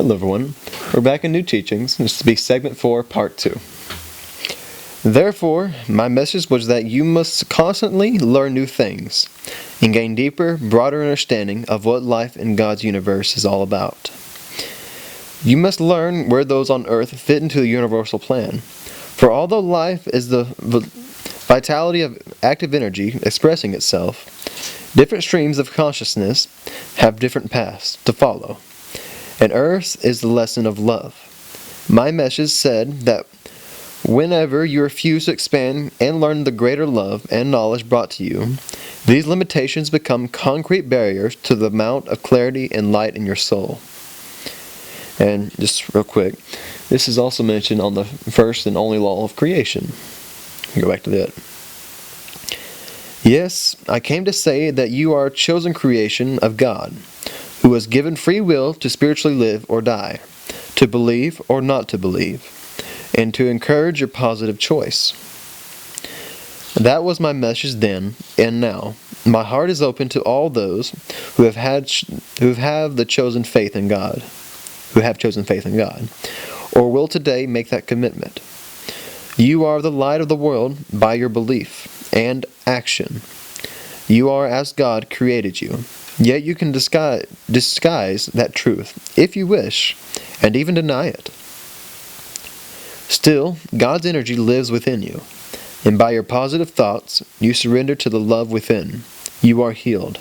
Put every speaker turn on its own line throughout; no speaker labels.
Hello everyone, we're back in New Teachings. This will be segment 4, part 2. Therefore, my message was that you must constantly learn new things and gain deeper, broader understanding of what life in God's universe is all about. You must learn where those on earth fit into the universal plan. For although life is the vitality of active energy expressing itself, different streams of consciousness have different paths to follow. And earth is the lesson of love. My message said that whenever you refuse to expand and learn the greater love and knowledge brought to you, these limitations become concrete barriers to the amount of clarity and light in your soul. And just real quick, this is also mentioned on the first and only law of creation. Go back to that. Yes, I came to say that you are a chosen creation of God, who was given free will to spiritually live or die, to believe or not to believe, and to encourage your positive choice. That was my message then and now. My heart is open to all those who have chosen faith in God, or will today make that commitment. You are the light of the world by your belief and action. You are as God created you. Yet you can disguise that truth, if you wish, and even deny it. Still, God's energy lives within you, and by your positive thoughts, you surrender to the love within. You are healed.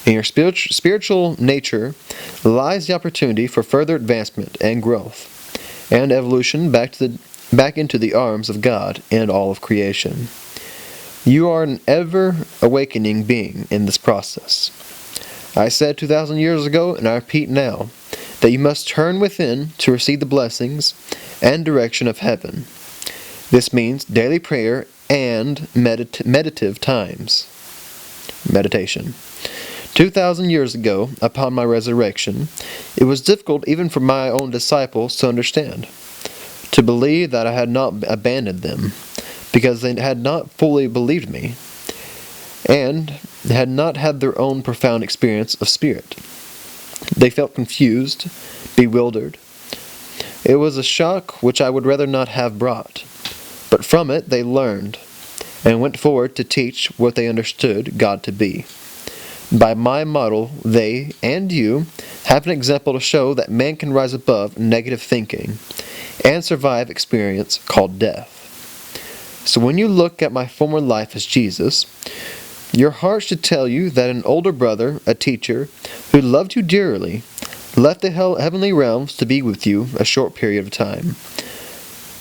In your spiritual nature lies the opportunity for further advancement and growth, and evolution back into the arms of God and all of creation. You are an ever-awakening being in this process. I said 2,000 years ago, and I repeat now, that you must turn within to receive the blessings and direction of heaven. This means daily prayer and meditative times. Meditation. 2,000 years ago, upon my resurrection, it was difficult even for my own disciples to understand, to believe that I had not abandoned them, because they had not fully believed me, and had not had their own profound experience of spirit. They felt confused, bewildered. It was a shock which I would rather not have brought, but from it they learned, and went forward to teach what they understood God to be. By my model, they, and you, have an example to show that man can rise above negative thinking, and survive experience called death. So when you look at my former life as Jesus, your heart should tell you that an older brother, a teacher, who loved you dearly, left the heavenly realms to be with you a short period of time,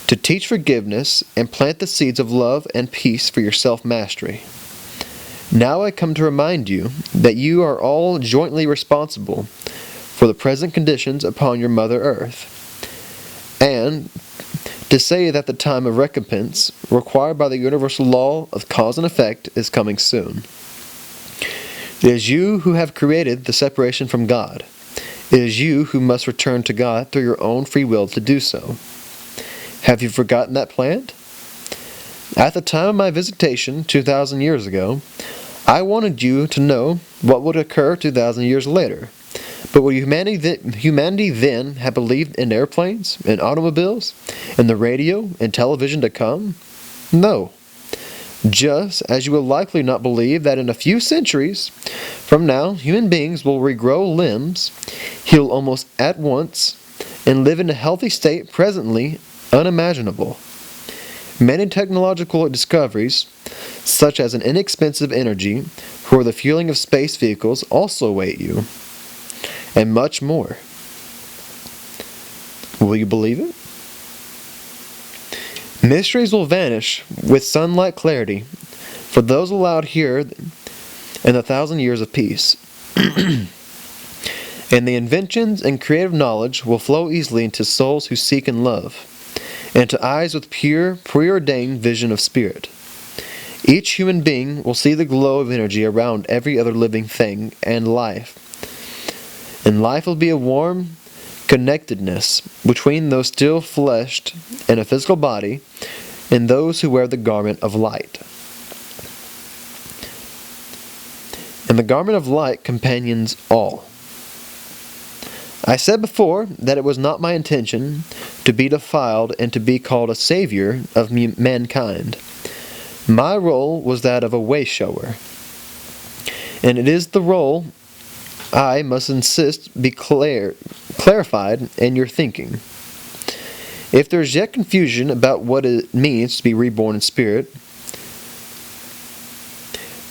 to teach forgiveness and plant the seeds of love and peace for your self-mastery. Now I come to remind you that you are all jointly responsible for the present conditions upon your Mother Earth, and to say that the time of recompense required by the universal law of cause and effect is coming soon. It is you who have created the separation from God. It is you who must return to God through your own free will to do so. Have you forgotten that plan? At the time of my visitation 2,000 years ago, I wanted you to know what would occur 2,000 years later. But would humanity then have believed in airplanes, and automobiles, and the radio, and television to come? No. Just as you will likely not believe that in a few centuries from now human beings will regrow limbs, heal almost at once, and live in a healthy state presently unimaginable. Many technological discoveries, such as an inexpensive energy for the fueling of space vehicles, also await you. And much more. Will you believe it? Mysteries will vanish with sunlight clarity for those allowed here in the 1,000 years of peace. And the inventions and creative knowledge will flow easily into souls who seek and love, and to eyes with pure, preordained vision of spirit. Each human being will see the glow of energy around every other living thing and life. And life will be a warm connectedness between those still fleshed in a physical body and those who wear the garment of light. And the garment of light companions all. I said before that it was not my intention to be defiled and to be called a savior of mankind. My role was that of a way shower, and it is the role I must insist be clarified in your thinking. If there is yet confusion about what it means to be reborn in spirit,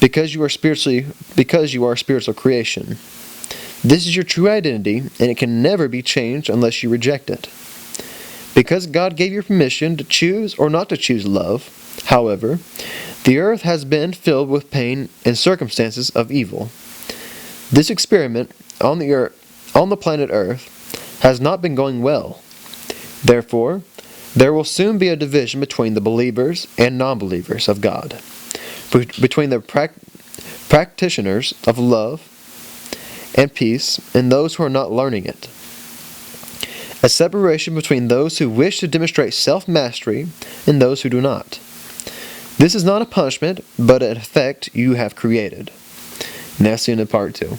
because you are a spiritual creation, this is your true identity, and it can never be changed unless you reject it. Because God gave you permission to choose or not to choose love, however, the earth has been filled with pain and circumstances of evil. This experiment on the planet Earth has not been going well. Therefore, there will soon be a division between the believers and non-believers of God, between the practitioners of love and peace and those who are not learning it. A separation between those who wish to demonstrate self-mastery and those who do not. This is not a punishment, but an effect you have created. And that's the end of part 2.